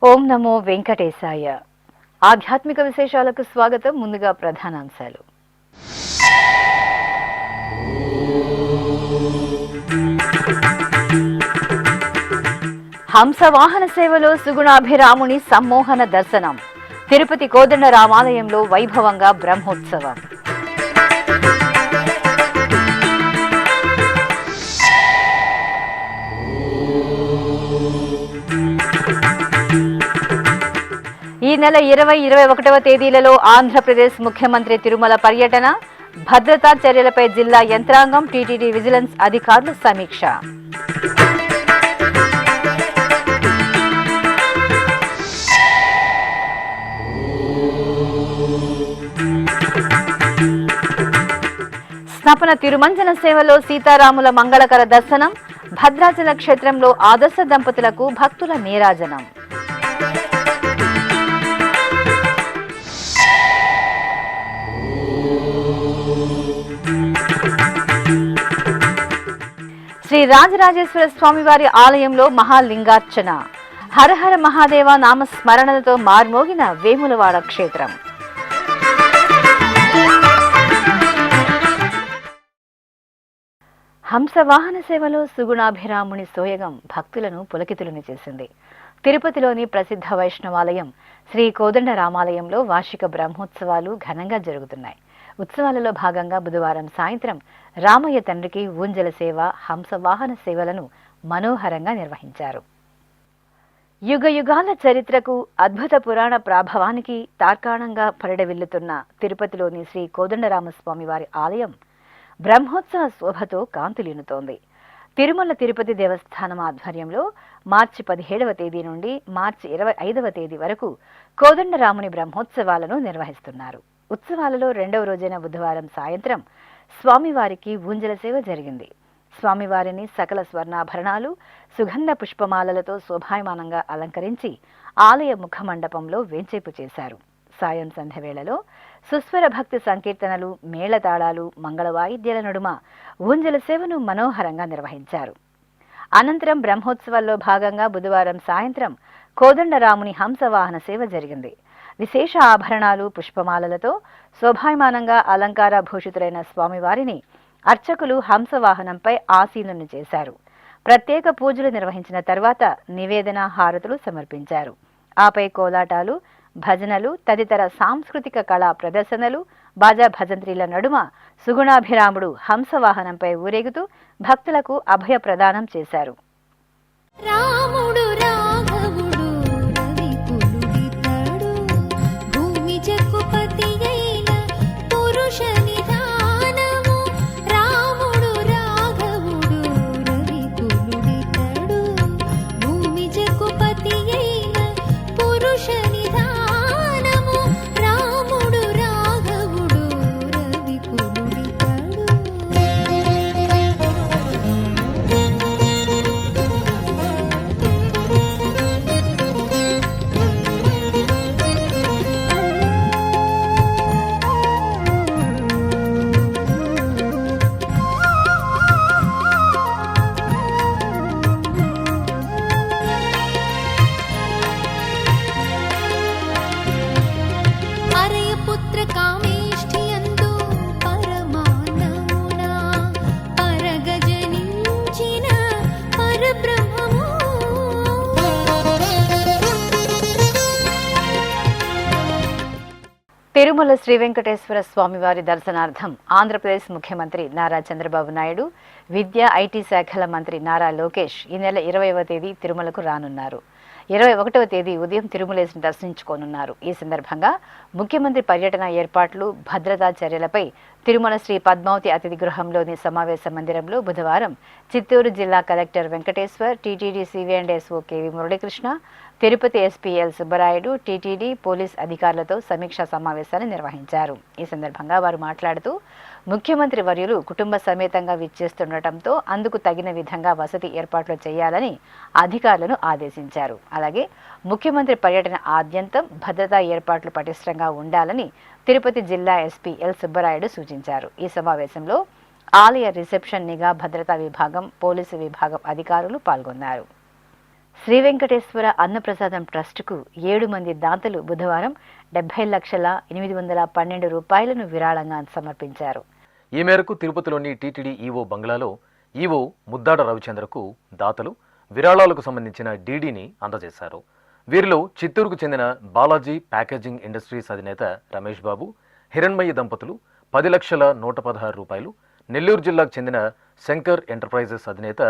ఓం నమో వెంకటేశాయ. ఆధ్యాత్మిక విశేషాలకు స్వాగతం. ముందుగా ప్రధానాంశాలు. హంసవాహన సేవలో సుగుణాభిరాముని సమ్మోహన దర్శనం. తిరుపతి కోదండ రామాలయంలో వైభవంగా బ్రహ్మోత్సవం. ఈ నెల 20-21వ తేదీలలో ఆంధ్రప్రదేశ్ ముఖ్యమంత్రి తిరుమల పర్యటన. భద్రతా చర్యలపై జిల్లా యంత్రాంగం, టీటీడీ విజిలెన్స్ అధికారులు సమీక్ష. స్నపన తిరుమంజన సేవలో సీతారాముల మంగళకర దర్శనం. భద్రాచల క్షేత్రంలో ఆదర్శ దంపతులకు భక్తుల నీరాజనం. శ్రీ రాజరాజేశ్వర స్వామివారి ఆలయంలో మహాలింగార్చన. హరహర మహాదేవ నామస్మరణలతో మార్మోగిన వేములవాడ క్షేత్రం. హంసవాహన సేవలో సుగుణాభిరాముని సోయగం భక్తులను పులకితులను చేసింది. తిరుపతిలోని ప్రసిద్ధ వైష్ణవాలయం శ్రీ కోదండ రామాలయంలో వార్షిక బ్రహ్మోత్సవాలు ఘనంగా జరుగుతున్నాయి. ఉత్సవాలలో భాగంగా బుధవారం సాయంత్రం రామయ్య తండ్రికి ఊంజల సేవ, హంసవాహన సేవలను మనోహరంగా నిర్వహించారు. యుగ యుగాల చరిత్రకు, అద్భుత పురాణ ప్రాభవానికి తార్కాణంగా పరిడవిల్లుతున్న తిరుపతిలోని శ్రీ కోదండరామస్వామి వారి ఆలయం బ్రహ్మోత్సవ శోభతో కాంతులీనుతోంది. తిరుమల తిరుపతి దేవస్థానం ఆధ్వర్యంలో మార్చి 17వ తేదీ నుండి మార్చి 25వ తేదీ వరకు కోదండరాముని బ్రహ్మోత్సవాలను నిర్వహిస్తున్నారు. ఉత్సవాలలో 2వ రోజైన బుధవారం సాయంత్రం స్వామివారికి ఊంజల సేవ జరిగింది. స్వామివారిని సకల స్వర్ణాభరణాలు, సుగంధ పుష్పమాలలతో శోభాయమానంగా అలంకరించి ఆలయ ముఖమండపంలో వేంచేపు చేశారు. సాయం సంధ్య వేళలో సుస్వర భక్తి సంకీర్తనలు, మేళతాళాలు, మంగళవాయిద్యాల నడుమ ఊంజల సేవను మనోహరంగా నిర్వహించారు. అనంతరం బ్రహ్మోత్సవాల్లో భాగంగా బుధవారం సాయంత్రం కోదండరాముని హంసవాహన సేవ జరిగింది. విశేష ఆభరణాలు, పుష్పమాలలతో శోభాయమానంగా అలంకార భూషితులైన స్వామివారిని అర్చకులు హంసవాహనంపై ఆసీనులను చేశారు. ప్రత్యేక పూజలు నిర్వహించిన తర్వాత నివేదన, హారతులు సమర్పించారు. ఆపై కోలాటాలు, భజనలు తదితర సాంస్కృతిక కళా ప్రదర్శనలు, బాజా భజంత్రీల నడుమ సుగుణాభిరాముడు హంసవాహనంపై ఊరేగుతూ భక్తులకు అభయ ప్రదానం చేశారు. రాముడు రాఘవుడు రవి పులుడితడు, భూమి జగ్గుపతి అయిన పురుష నిధానము. రాముడు రాఘవుడు రవి పులుడితడు, భూమి జగ్గుపతి అయిన పురుష నిధానము. రాముడు రాఘవుడు రవి పులుడితడు. అరయపుత్ర కామేష్ఠియందు పరమాన్నమున పరగజనించిన పరబ్రహ్మము. తిరుమల శ్రీ వెంకటేశ్వర స్వామివారి దర్శనార్థం ఆంధ్రప్రదేశ్ ముఖ్యమంత్రి నారా చంద్రబాబు నాయుడు, విద్యా, ఐటీ శాఖల మంత్రి నారా లోకేష్ ఈ నెల 20వ తేదీ తిరుమలకు రానున్నారు. 21వ తేదీ ఉదయం తిరుమలేశను దర్శించుకోనున్నారు. ఈ సందర్భంగా ముఖ్యమంత్రి పర్యటన ఏర్పాట్లు, భద్రతా చర్యలపై తిరుమల శ్రీ పద్మావతి అతిథి గృహంలోని సమావేశ మందిరంలో బుధవారం చిత్తూరు జిల్లా collector Venkateshwar, TTD CV and SO K V Muralikrishna, Tirupati SP L Subbarayudu, TTD police అధికారులతో సమీక్షా సమావేశాన్ని నిర్వహించారు. ఈ సందర్భంగా వారు మాట్లాడుతూ ముఖ్యమంత్రి వర్యులు కుటుంబ సమేతంగా విచ్చేస్తుండటంతో అందుకు తగిన విధంగా వసతి ఏర్పాట్లు చేయాలని అధికారులను ఆదేశించారు. అలాగే ముఖ్యమంత్రి పర్యటన ఆద్యంతం భద్రతా ఏర్పాట్లు పటిష్టంగా ఉండాలని తిరుపతి జిల్లా ఎస్పీ ఎల్ సుబ్బరాయుడు సూచించారు. ఈ సమావేశంలో ఆలయ రిసెప్షన్, నిఘా, భద్రతా విభాగం, పోలీసు విభాగం అధికారులు పాల్గొన్నారు. శ్రీ వెంకటేశ్వర అన్నప్రసాదం ట్రస్టుకు 7 మంది దాతలు బుధవారం 70,812 రూపాయలను విరాళంగా సమర్పించారు. ఈ మేరకు తిరుపతిలోని టీటీడీ ఈవో బంగ్లాలో ఈవో ముద్దాడ రవిచంద్రకు దాతలు విరాళాలకు సంబంధించిన డీడీని అందజేశారు. వీరిలో చిత్తూరుకు చెందిన బాలాజీ ప్యాకేజింగ్ ఇండస్ట్రీస్ అధినేత రమేష్ బాబు, హిరణ్మయి దంపతులు 10,116 రూపాయలు, నెల్లూరు జిల్లాకు చెందిన శంకర్ ఎంటర్ప్రైజెస్ అధినేత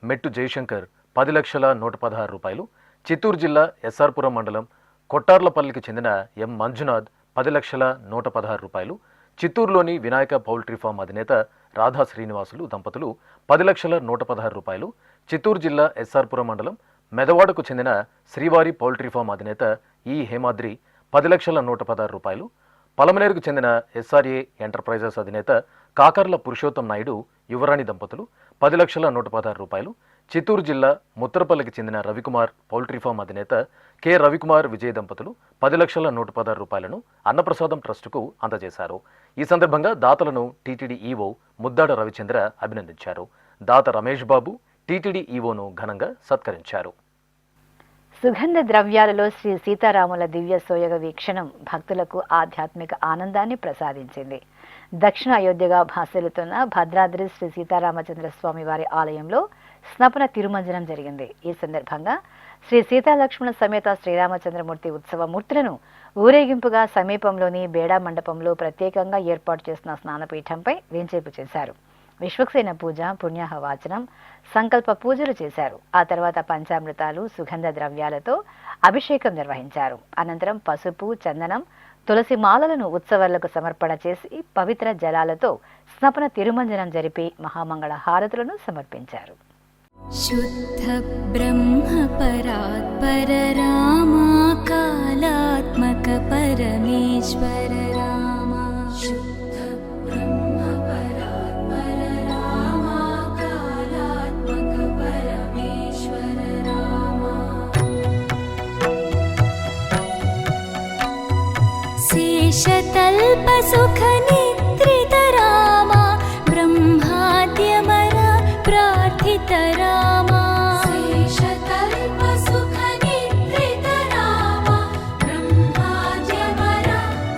మెట్టు జయశంకర్ 10,116 రూపాయలు, చిత్తూరు జిల్లా ఎస్ఆర్పురం మండలం కొట్టార్లపల్లికి చెందిన ఎం మంజునాథ్ 10,116 రూపాయలు, చిత్తూరులోని వినాయక పౌల్ట్రీ ఫామ్ అధినేత రాధా శ్రీనివాసులు దంపతులు 10,116 రూపాయలు, చిత్తూరు జిల్లా ఎస్ఆర్పురం మండలం మెదవాడకు చెందిన శ్రీవారి పౌల్ట్రీ ఫామ్ అధినేత ఈ హేమాద్రి 10,116 రూపాయలు, పలమనేరుకు చెందిన ఎస్ఆర్ఏ ఎంటర్ప్రైజెస్ అధినేత కాకర్ల పురుషోత్తం నాయుడు, యువరాణి దంపతులు 10,116 రూపాయలు, చిత్తూరు జిల్లా ముత్తరపల్లికి చెందిన రవికుమార్ పౌల్ట్రీ ఫామ్ అధినేత కె రవికుమార్ విజయ్ దంపతులు 10,116 రూపాయలను అన్నప్రసాదం ట్రస్టుకు అందజేశారు. ఈ సందర్భంగా దాతలను టీటీడీ ఈవో ముద్దాడ రవిచంద్ర అభినందించారు. దాత రమేష్ బాబు టీటీడీ ఈవోను ఘనంగా సత్కరించారు. సుగంధ ద్రవ్యాలలో శ్రీ సీతారాముల దివ్య సోయగ వీక్షణం భక్తులకు ఆధ్యాత్మిక ఆనందాన్ని ప్రసాదించింది. దక్షిణ అయోధ్యగా భాసిల్లుతున్న భద్రాద్రి శ్రీ సీతారామచంద్ర స్వామి వారి ఆలయంలో స్నపన తిరుమంజనం జరిగింది. ఈ సందర్భంగా శ్రీ సీతాలక్ష్మణ సమేత శ్రీరామచంద్రమూర్తి ఉత్సవ మూర్తులను ఊరేగింపుగా సమీపంలోని బేడా మండపంలో ప్రత్యేకంగా ఏర్పాటు చేసిన స్నానపీఠంపై వేంచేపు చేశారు. విశ్వక్సేన పూజ, పుణ్యాహ వాచనం, సంకల్ప పూజలు చేశారు. ఆ తర్వాత పంచామృతాలు, సుగంధ ద్రవ్యాలతో అభిషేకం నిర్వహించారు. అనంతరం పసుపు, చందనం, తులసి మాలలను ఉత్సవాలకు సమర్పణ చేసి పవిత్ర జలాలతో స్నపన తిరుమంజనం జరిపి మహామంగళ హారతులను సమర్పించారు. शुद्ध ब्रह्म परात्पर रामा कालात्मक परमेश्वर रामा शुद्ध ब्रह्म परात्पर रामा कालात्मक परमेश्वर रामा शेषतल्प सुख निद्रित रामा ब्रह्माद्यमर प्रार्थित रामा शेषतल्प सुख निद्रित रामा ब्रह्माद्यमर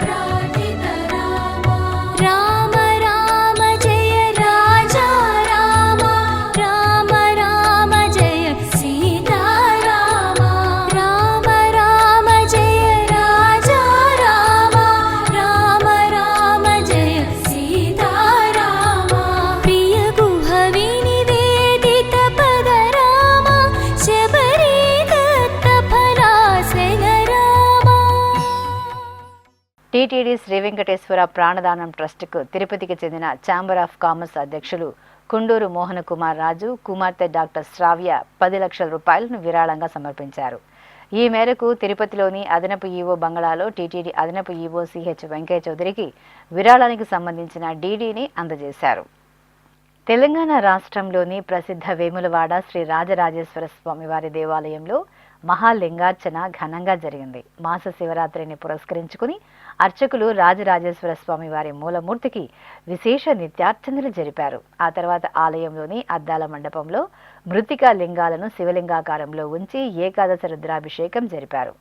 प्रार्थित रामा राम राम जय राजा रामा राम राम जय सीता रामा राम राम जय राजा रामा राम राम जय सीता रामा प्रिय गुहवि निवेदित पद रामा शबरी दत्त फलासन रामा టీటీడీ శ్రీ వెంకటేశ్వర ప్రాణదానం ట్రస్టుకు తిరుపతికి చెందిన ఛాంబర్ ఆఫ్ కామర్స్ అధ్యక్షులు కుండూరు మోహన కుమార్ రాజు, కుమార్తె డాక్టర్ శ్రావ్య 10 లక్షల రూపాయలను విరాళంగా సమర్పించారు. ఈ మేరకు తిరుపతిలోని అదనపు ఈవో బంగ్లాలో టీటీడీ అదనపు ఈవో సిహెచ్ వెంకయ్య చౌదరికి విరాళానికి సంబంధించిన డీడీని అందజేశారు. తెలంగాణ రాష్ట్రంలోని ప్రసిద్ధ వేములవాడ శ్రీ రాజరాజేశ్వర స్వామి వారి దేవాలయంలో మహాలింగార్చన ఘనంగా జరిగింది. మాస శివరాత్రిని పురస్కరించుకుని అర్చకులు రాజరాజేశ్వర స్వామి వారి మూలమూర్తికి విశేష నిత్యార్చనలు జరిపారు. ఆ తర్వాత ఆలయంలోని అద్దాల మండపంలో మృత్తికా లింగాలను శివలింగాకారంలో ఉంచి ఏకాదశ రుద్రాభిషేకం జరిపారు.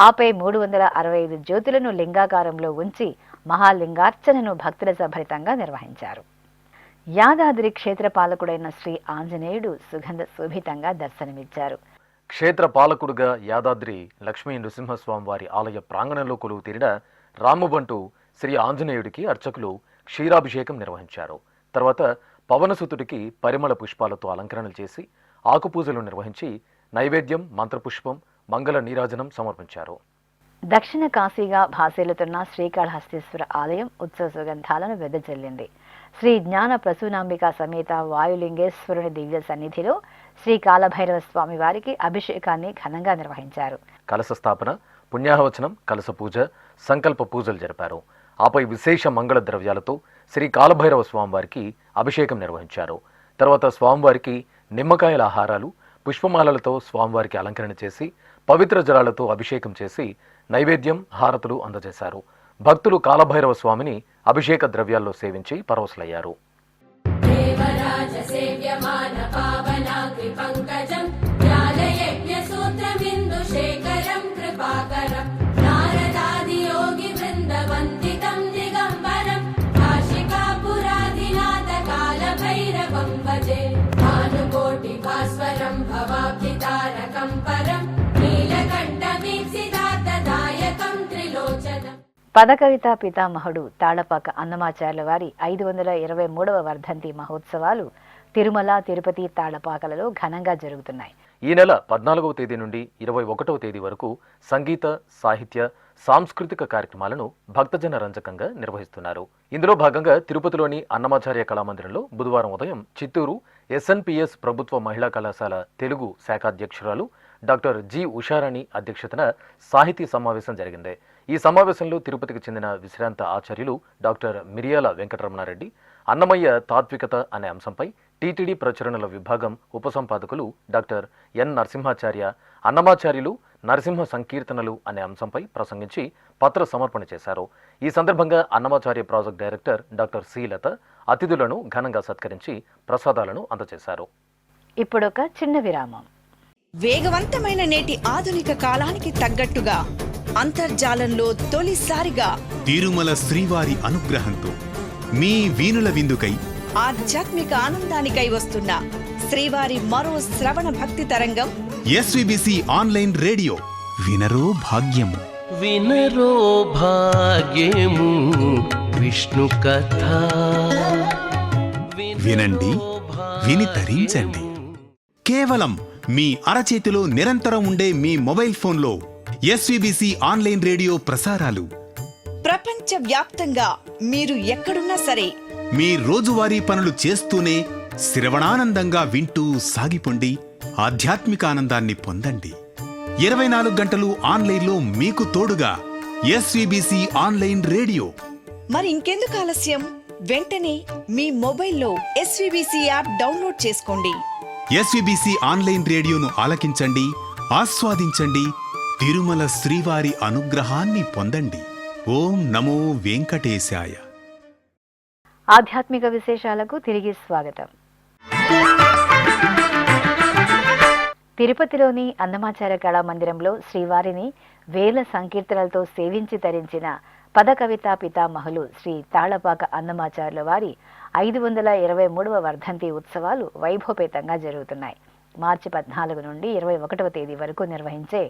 ఆపై 365 జ్యోతులను లింగాకారంలో ఉంచి మహాలింగార్చనను భక్తుల సభరితంగా నిర్వహించారు. యాదాద్రి క్షేత్ర పాలకుడైన శ్రీ ఆంజనేయుడు సుగంధ శోభితంగా దర్శనమిచ్చారు. క్షేత్ర పాలకుడుగా యాదాద్రి లక్ష్మీ నృసింహస్వామి వారి ఆలయ ప్రాంగణంలో కొలువు తీరిన రామబంటు శ్రీ ఆంజనేయుడికి అర్చకులు క్షీరాభిషేకం నిర్వహించారు. తర్వాత పవనసుతుడికి పరిమళ పుష్పాలతో అలంకరణలు చేసి ఆకుపూజలు నిర్వహించి నైవేద్యం, మంత్రపుష్పం, మంగళ నీరాజనం సమర్పించారు. దక్షిణ కాశీగా భాసిల్లుతున్న శ్రీకాళహస్తీశ్వర ఆలయం ఉత్సవ సుగంధాలను వెదజల్లింది. శ్రీ జ్ఞాన ప్రసూనాంబిక సమేత వాయులింగేశ్వరుని దివ్య సన్నిధిలో శ్రీ కాలభైరవ స్వామి వారికి అభిషేకాన్ని ఘనంగా నిర్వహించారు. కలశ స్థాపన, పుణ్యాహవచనం, కలశ పూజ, సంకల్ప పూజలు జరిపారు. ఆపై విశేష మంగళ ద్రవ్యాలతో శ్రీ కాలభైరవ స్వామివారికి అభిషేకం నిర్వహించారు. తర్వాత స్వామివారికి నిమ్మకాయల ఆహారాలు, పుష్పమాలలతో స్వామివారికి అలంకరణ చేసి పవిత్ర జలాలతో అభిషేకం చేసి నైవేద్యం, హారతులు అందజేశారు. భక్తులు కాలభైరవ స్వామిని అభిషేక ద్రవ్యాల్లో సేవించి పరవశులయ్యారు. పదకవితా పితామహుడు తాళపాక అన్నమాచార్యుల వారి 523వ వర్ధంతి మహోత్సవాలు తిరుమల, తిరుపతి, తాళపాకలలో ఘనంగా జరుగుతున్నాయి. ఈ నెల 14వ తేదీ నుండి 21వ తేదీ వరకు సంగీత, సాహిత్య, సాంస్కృతిక కార్యక్రమాలను భక్తజన రంజకంగా నిర్వహిస్తున్నారు. ఇందులో భాగంగా తిరుపతిలోని అన్నమాచార్య కళామందిరంలో బుధవారం ఉదయం చిత్తూరు SNPS ప్రభుత్వ మహిళా కళాశాల తెలుగు శాఖాధ్యక్షురాలు డాక్టర్ జి ఉషారాణి అధ్యక్షతన సాహితీ సమావేశం జరిగింది. ఈ సమావేశంలో తిరుపతికి చెందిన విశ్రాంత ఆచార్యులు డాక్టర్ మిరియాల వెంకటరమణారెడ్డి అన్నమయ్య తాత్వికత అనే అంశంపై టీటీడీ ప్రచురణల విభాగం ఉపసంపాదకులు డాక్టర్ ఎన్ నరసింహాచార్య అన్నమాచార్యులు నరసింహ సంకీర్తనలు అనే అంశంపై ప్రసంగించి పత్ర సమర్పణ చేశారు. ఈ సందర్భంగా Annamacharya project director doctor Srilatha అతిథులను ఘనంగా సత్కరించి ప్రసాదాలను అందజేశారు. ఇప్పుడొక చిన్న విరామం. వేగవంతమైన నేటి ఆధునిక కాలానికి తగ్గట్టుగా అంతర్జాలంలో తొలిసారిగా తిరుమల శ్రీవారి అనుగ్రహంతో మీ వీణుల విందుకై ఆధ్యాత్మిక ఆనందానికై వస్తున్న శ్రీవారి మరో శ్రవణ భక్తి తరంగం SVBC ఆన్లైన్ రేడియో. వినరో భాగ్యము, వినరో భాగ్యము విష్ణు కథ. వినండి, విని తరించండి. కేవలం మీ అరచేతిలో నిరంతరం ఉండే మీ మొబైల్ ఫోన్లో SVBC ఆన్లైన్ రేడియో ప్రసారాలు ప్రపంచ వ్యాప్తంగా మీరు ఎక్కడున్నా సరే మీ రోజువారీ పనులు చేస్తూనే శ్రవణానందంగా వింటూ సాగిపోండి. ఆధ్యాత్మిక ఆనందాన్ని పొందండి. 24 గంటలు ఆన్లైన్లో మీకు తోడుగా SVBC ఆన్లైన్ రేడియో. మరి ఇంకెందుకు ఆలస్యం? వెంటనే మీ మొబైల్లో SVBC యాప్ డౌన్లోడ్ చేసుకోండి. SVBC ఆన్లైన్ రేడియోను ఆలకించండి, ఆస్వాదించండి. తిరుమల శ్రీవారి అనుగ్రహాన్ని పొందండి. ఓం నమో వెంకటేశాయ. ఆధ్యాత్మిక విశేషాలకు తిరిగి స్వాగతం. తిరుపతిలోని అన్నమాచార్య కళామందిరంలో శ్రీవారిని వేల సంకీర్తనలతో సేవించి తరించిన పదకవితా పితామహులు శ్రీ తాళపాక అన్నమాచార్యుల వారి 523వ వర్ధంతి ఉత్సవాలు వైభవపేతంగా జరుగుతున్నాయి. మార్చి 14 నుండి 21వ తేదీ వరకు నిర్వహించే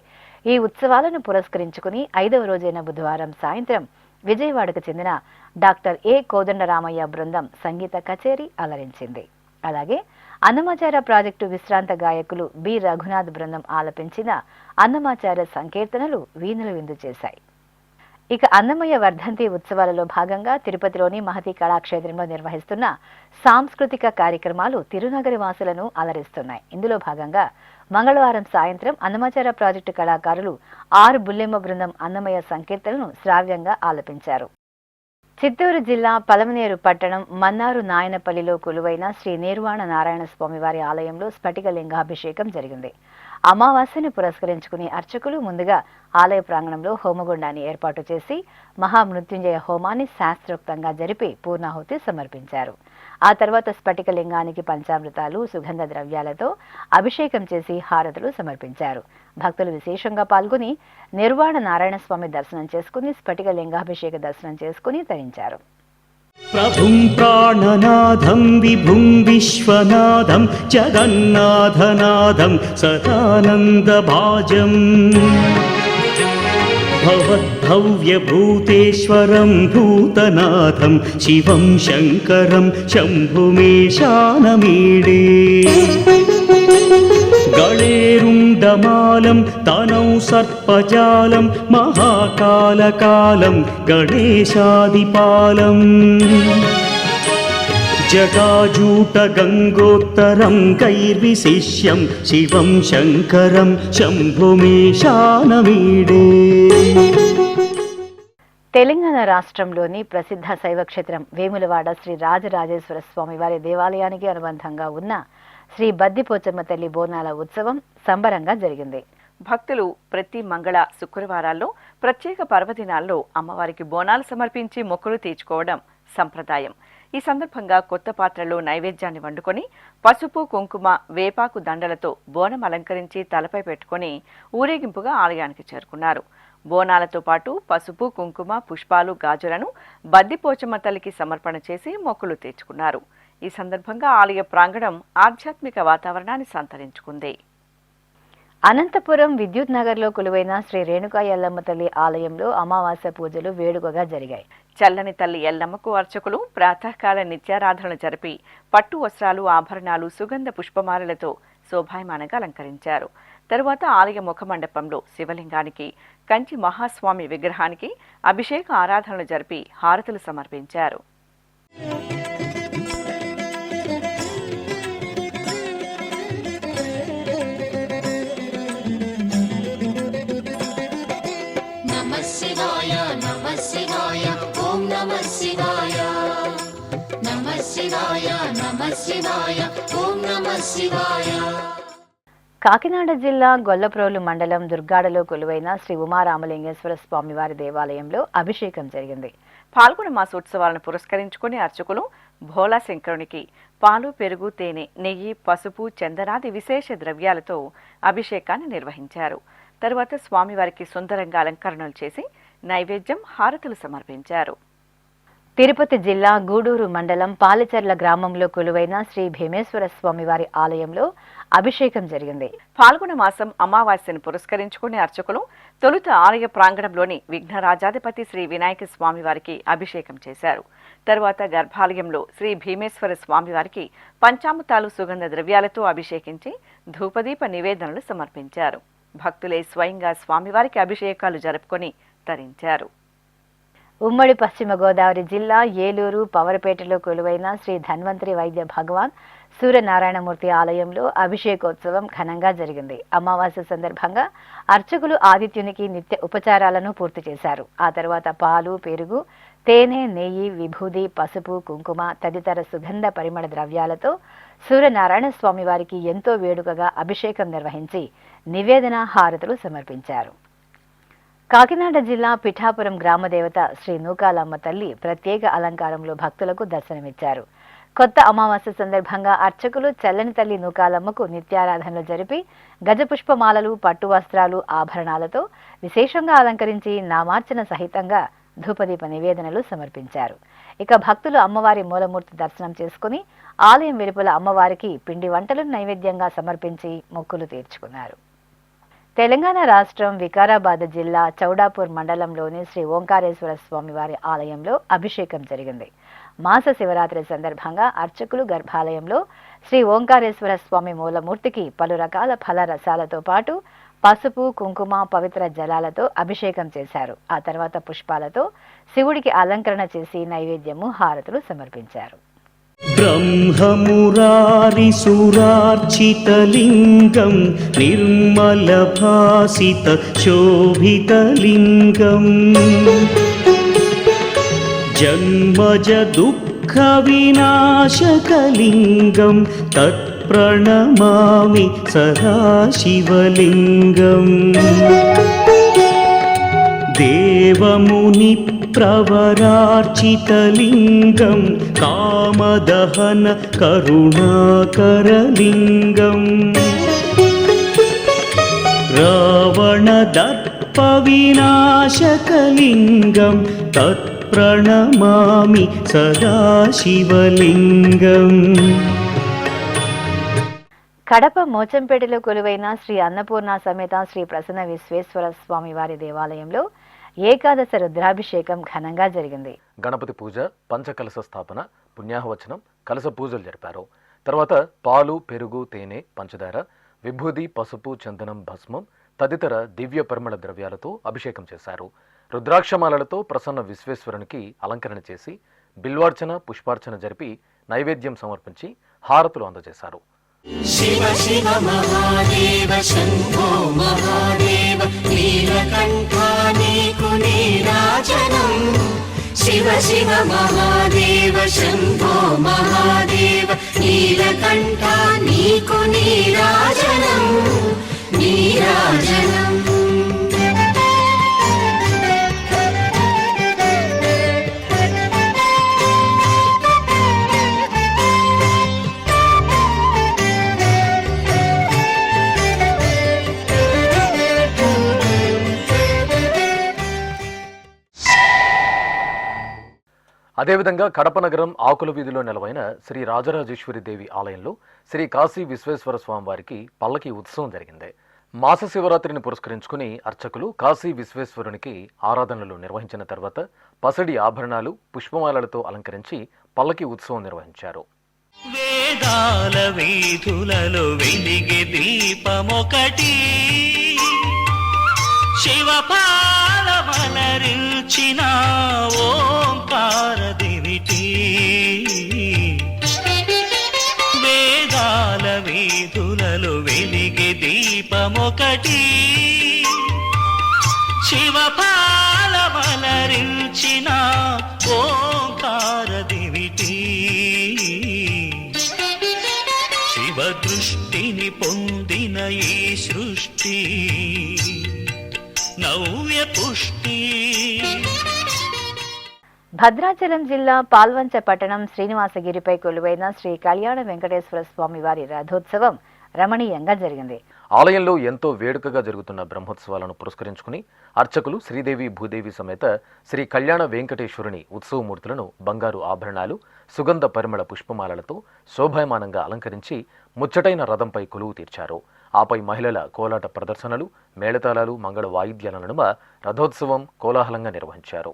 ఈ ఉత్సవాలను పురస్కరించుకుని 5వ రోజైన బుధవారం సాయంత్రం విజయవాడకు చెందిన డాక్టర్ ఏ కోదండరామయ్య బృందం సంగీత కచేరీ అలరించింది. అలాగే అన్నమాచార్య ప్రాజెక్టు విశ్రాంత గాయకులు బి రఘునాథ్ బృందం ఆలపించిన అన్నమాచార్య సంకీర్తనలు వీణుల విందు చేశాయి. ఇక అన్నమయ్య వర్ధంతి ఉత్సవాలలో భాగంగా తిరుపతిలోని మహతి కళాక్షేత్రంలో నిర్వహిస్తున్న సాంస్కృతిక కార్యక్రమాలు తిరునగరి వాసులను అలరిస్తున్నాయి. ఇందులో భాగంగా మంగళవారం సాయంత్రం అన్నమాచార్య ప్రాజెక్టు కళాకారులు ఆర్ బుల్లెమ్మ బృందం అన్నమయ్య సంకీర్తనను శ్రావ్యంగా ఆలపించారు. చిత్తూరు జిల్లా పలమనేరు పట్టణం మన్నారు నాయనపల్లిలో కొలువైన శ్రీ నిర్వాణ నారాయణ స్వామివారి ఆలయంలో స్ఫటిక లింగాభిషేకం జరిగింది. అమావాస్యను పురస్కరించుకుని అర్చకులు ముందుగా ఆలయ ప్రాంగణంలో హోమగుండాన్ని ఏర్పాటు చేసి మహామృత్యుంజయ హోమాన్ని శాస్త్రోక్తంగా జరిపి పూర్ణాహుతి సమర్పించారు. ఆ తర్వాత స్ఫటిక లింగానికి పంచామృతాలు, సుగంధ ద్రవ్యాలతో అభిషేకం చేసి హారతులు సమర్పించారు. భక్తులు విశేషంగా పాల్గొని నిర్వాణ నారాయణ స్వామి దర్శనం చేసుకుని స్ఫటిక లింగాభిషేక దర్శనం చేసుకుని తరించారు. ప్రభుం ప్రాణనాథం విభుం విశ్వనాథం జగన్నాథనాథం సదానందభాజం భవద్భవ్యభూతేశ్వరం భూతనాథం శివం శంకరం శంభుమేశానమీడే గళేరుండ క్షీరక్షీరమాలం తనౌ సర్పజాలం మహాకాలకాలం గణేశాదిపాలం జటాజూటగంగోత్తరం కైర్విశిష్యం శివం శంకరం శంభుమీశానమీడే. తెలంగాణ రాష్ట్రంలోని ప్రసిద్ధ శైవక్షేత్రం వేములవాడ శ్రీ రాజరాజేశ్వర స్వామి వారి దేవాలయానికి అనుబంధంగా ఉన్న శ్రీ బద్దిపోచమ్మ తల్లి బోనాల ఉత్సవం సంబరంగా జరిగింది. భక్తులు ప్రతి మంగళ శుక్రవారాల్లో ప్రత్యేక పర్వదినాల్లో అమ్మవారికి బోనాలు సమర్పించి మొక్కులు తీర్చుకోవడం సంప్రదాయం. ఈ సందర్భంగా కొత్త పాత్రలో నైవేద్యాన్ని వండుకొని పసుపు కుంకుమ వేపాకు దండలతో బోనం అలంకరించి తలపై పెట్టుకుని ఊరేగింపుగా ఆలయానికి చేరుకున్నారు. బోనాలతో పాటు పసుపు కుంకుమ పుష్పాలు గాజులను బద్దిపోచమ్మ తల్లికి సమర్పణ చేసి మొక్కులు తీర్చుకున్నారు. ఈ సందర్భంగా ఆలయ ప్రాంగణం ఆధ్యాత్మిక వాతావరణాన్ని సంతరించుకుంది. అనంతపురం విద్యుత్ నగర్లో కొలువైన శ్రీ రేణుకా ఎల్లమ్మ తల్లి ఆలయంలో అమావాస్య పూజలు వేడుకగా జరిగాయి. చల్లని తల్లి ఎల్లమ్మకు అర్చకులు ప్రాతకాల నిత్యారాధనలు జరిపి పట్టు వస్త్రాలు ఆభరణాలు సుగంధ పుష్పమాలలతో శోభాయమానంగా అలంకరించారు. తరువాత ఆలయ ముఖమండపంలో శివలింగానికి కంచి మహాస్వామి విగ్రహానికి అభిషేక ఆరాధనలు జరిపి హారతులు సమర్పించారు. కాకినాడ జిల్లా గొల్లప్రోలు మండలం దుర్గాడలో కొలువైన శ్రీ ఉమారామలింగేశ్వర స్వామివారి దేవాలయంలో అభిషేకం జరిగింది. పాల్గొన మాసోత్సవాలను పురస్కరించుకుని అర్చకులు భోలా శంకరునికి పాలు పెరుగు తేనె నెయ్యి పసుపు చందనాది విశేష ద్రవ్యాలతో అభిషేకాన్ని నిర్వహించారు. తరువాత స్వామివారికి సుందరంగా అలంకరణలు చేసి నైవేద్యం హారతులు సమర్పించారు. తిరుపతి జిల్లా గూడూరు మండలం పాలచెర్ల గ్రామంలో కొలువైన శ్రీ భీమేశ్వర స్వామివారి ఆలయంలో అభిషేకం జరిగింది. పాల్గొన మాసం అమావాస్యను పురస్కరించుకుని అర్చకులు తొలుత ఆలయ ప్రాంగణంలోని విఘ్నరాజాధిపతి శ్రీ వినాయక స్వామివారికి అభిషేకం చేశారు. తరువాత గర్భాలయంలో శ్రీ భీమేశ్వర స్వామివారికి పంచామృతాలు సుగంధ ద్రవ్యాలతో అభిషేకించి ధూపదీప నివేదనలు సమర్పించారు. భక్తులే స్వయంగా స్వామివారికి అభిషేకాలు జరుపుకొని తరించారు. ఉమ్మడి పశ్చిమ గోదావరి జిల్లా ఏలూరు పవరపేటలో కొలువైన శ్రీ ధన్వంతరి వైద్య భగవాన్ సూర్యనారాయణమూర్తి ఆలయంలో అభిషేకోత్సవం ఘనంగా జరిగింది. అమావాస్య సందర్భంగా అర్చకులు ఆదిత్యునికి నిత్య ఉపచారాలను పూర్తి చేశారు. ఆ తర్వాత పాలు పెరుగు తేనె నెయ్యి విభూది పసుపు కుంకుమ తదితర సుగంధ పరిమళ ద్రవ్యాలతో సూర్యనారాయణ స్వామి వారికి ఎంతో వేడుకగా అభిషేకం నిర్వహించి నివేదన హారతులు సమర్పించారు. కాకినాడ జిల్లా పిఠాపురం గ్రామదేవత శ్రీ నూకాలమ్మ తల్లి ప్రత్యేక అలంకారంలో భక్తులకు దర్శనమిచ్చారు. కొత్త అమావాస్య సందర్భంగా అర్చకులు చల్లని తల్లి నూకాలమ్మకు నిత్యారాధనలు జరిపి గజపుష్పమాలలు పట్టు వస్త్రాలు ఆభరణాలతో విశేషంగా అలంకరించి నామార్చన సహితంగా ధూపదీప నివేదనలు సమర్పించారు. ఇక భక్తులు అమ్మవారి మూలమూర్తి దర్శనం చేసుకుని ఆలయం వెలుపల అమ్మవారికి పిండి వంటలను నైవేద్యంగా సమర్పించి మొక్కులు తీర్చుకున్నారు. తెలంగాణ రాష్ట్రం వికారాబాద్ జిల్లా చౌడాపూర్ మండలంలోని శ్రీ ఓంకారేశ్వర స్వామివారి ఆలయంలో అభిషేకం జరిగింది. మాస శివరాత్రి సందర్భంగా అర్చకులు గర్భాలయంలో శ్రీ ఓంకారేశ్వర స్వామి మూలమూర్తికి పలు రకాల ఫల రసాలతో పాటు పసుపు కుంకుమ పవిత్ర జలాలతో అభిషేకం చేశారు. ఆ తర్వాత పుష్పాలతో శివుడికి అలంకరణ చేసి నైవేద్యము హారతులు సమర్పించారు. బ్రహ్మమురారి సురార్చితలింగం నిర్మలభాసిత శోభితలింగం జన్మజ దుఃఖ వినాశకలింగం తత్ప్రణమామి సదాశివలింగం దేవముని ప్రవరార్చితలింగం కామదహన కరుణాకరలింగం రావణదర్ప వినాశకలింగం తత్ప్రణమామి సదాశివలింగం. కడప మోచంపేటలో కొలువైన శ్రీ అన్నపూర్ణ సమేత శ్రీ ప్రసన్న విశ్వేశ్వర స్వామి వారి దేవాలయంలో ఏకాదశ రుద్రాభిషేకం ఘనంగా జరిగింది. గణపతి పూజ పంచకలశ స్థాపన పుణ్యాహవచనం కలశ పూజలు జరిపారు. తర్వాత పాలు పెరుగు తేనె పంచదార విభూది, పసుపు, చందనం, భస్మం తదితర దివ్య పరిమళ ద్రవ్యాలతో అభిషేకం చేశారు. రుద్రాక్షమాలలతో ప్రసన్న విశ్వేశ్వరునికి అలంకరణ చేసి బిల్వార్చన, పుష్పార్చన జరిపి నైవేద్యం సమర్పించి హారతులు అందజేశారు. శివ శివ మహాదేవ శంభో మహాదేవ నీలకంఠా నీకు నీరాజనం. శివ శివ మహాదేవ శంభో మహాదేవ నీలకంఠా నీకు నీరాజనం నీరాజనం. అదేవిధంగా కడప నగరం ఆకుల వీధిలో నెలవైన శ్రీ రాజరాజేశ్వరి దేవి ఆలయంలో శ్రీ కాశీ విశ్వేశ్వర స్వామి వారికి పల్లకి ఉత్సవం జరిగింది. మాస శివరాత్రిని పురస్కరించుకుని అర్చకులు కాశీ విశ్వేశ్వరునికి ఆరాధనలు నిర్వహించిన తర్వాత పసడి ఆభరణాలు, పుష్పమాలలతో అలంకరించి పల్లకి ఉత్సవం నిర్వహించారు. వేదాల వీధులలో వెలిగే దీపమొకటి, శివపాలమలరించిన ఓంకార దివిటి. వేదాల వీధులలో వెలిగే దీపమొకటి, శివపాలమలరించిన ఓంకార దివిటి. శివ దృష్టిని పొందిన ఈ సృష్టి నవ్య పుష్టి. భద్రాచలం జిల్లా పాల్వంచ పట్టణం శ్రీనివాసగిరిపై కొలువైన శ్రీ కళ్యాణ వెంకటేశ్వర స్వామి వారి రథోత్సవం రమణీయంగా జరిగింది. ఆలయంలో ఎంతో వేడుకగా జరుగుతున్న బ్రహ్మోత్సవాలను పురస్కరించుకుని అర్చకులు శ్రీదేవి, భూదేవి సమేత శ్రీ కళ్యాణ వెంకటేశ్వరుని ఉత్సవమూర్తులను బంగారు ఆభరణాలు, సుగంధ పరిమళ పుష్పమాలలతో శోభాయమానంగా అలంకరించి ముచ్చటైన రథంపై కొలువు తీర్చారు. ఆపై మహిళల కోలాట ప్రదర్శనలు, మేళతాళాలు, మంగళ వాయిద్యాల నడుమ రథోత్సవం కోలాహలంగా నిర్వహించారు.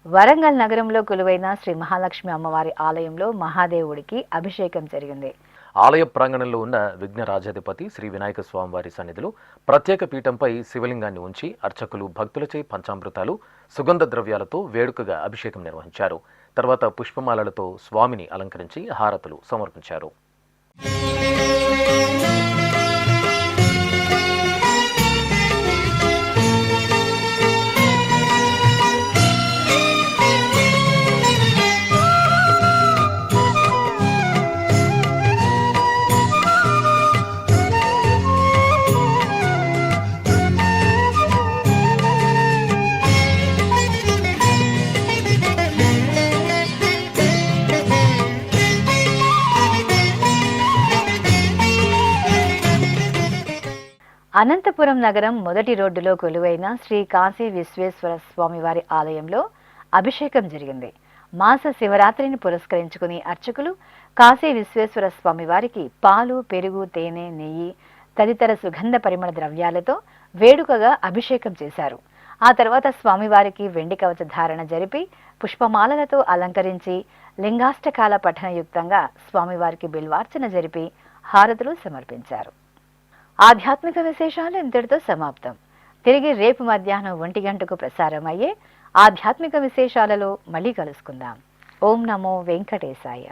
వరంగల్ నగరంలో కొలువైన శ్రీ మహాలక్ష్మి అమ్మవారి ఆలయంలో మహాదేవుడికి అభిషేకం జరిగింది. ఆలయ ప్రాంగణంలో ఉన్న విఘ్నరాజాధిపతి శ్రీ వినాయక స్వామి వారి సన్నిధిలో ప్రత్యేక పీఠంపై శివలింగాన్ని ఉంచి అర్చకులు భక్తులచే పంచామృతాలు, సుగంధ ద్రవ్యాలతో వేడుకగా అభిషేకం నిర్వహించారు. తర్వాత పుష్పమాలలతో స్వామిని అలంకరించి హారతులు సమర్పించారు. అనంతపురం నగరం మొదటి రోడ్డులో కొలువైన శ్రీ కాశీ విశ్వేశ్వర స్వామివారి ఆలయంలో అభిషేకం జరిగింది. మాస శివరాత్రిని పురస్కరించుకుని అర్చకులు కాశీ విశ్వేశ్వర స్వామివారికి పాలు, పెరుగు, తేనె, నెయ్యి తదితర సుగంధ పరిమళ ద్రవ్యాలతో వేడుకగా అభిషేకం చేశారు. ఆ తర్వాత స్వామివారికి వెండి కవచ ధారణ జరిపి పుష్పమాలలతో అలంకరించి లింగాష్టకాల పఠనయుక్తంగా స్వామివారికి బిల్వార్చన జరిపి హారతులు సమర్పించారు. ఆధ్యాత్మిక విశేషాలు ఇంతటితో సమాప్తం. తిరిగి రేపు మధ్యాహ్నం 1 గంటకు ప్రసారమయ్యే ఆధ్యాత్మిక విశేషాలలో మళ్ళీ కలుసుకుందాం. ఓం నమో వెంకటేశాయ.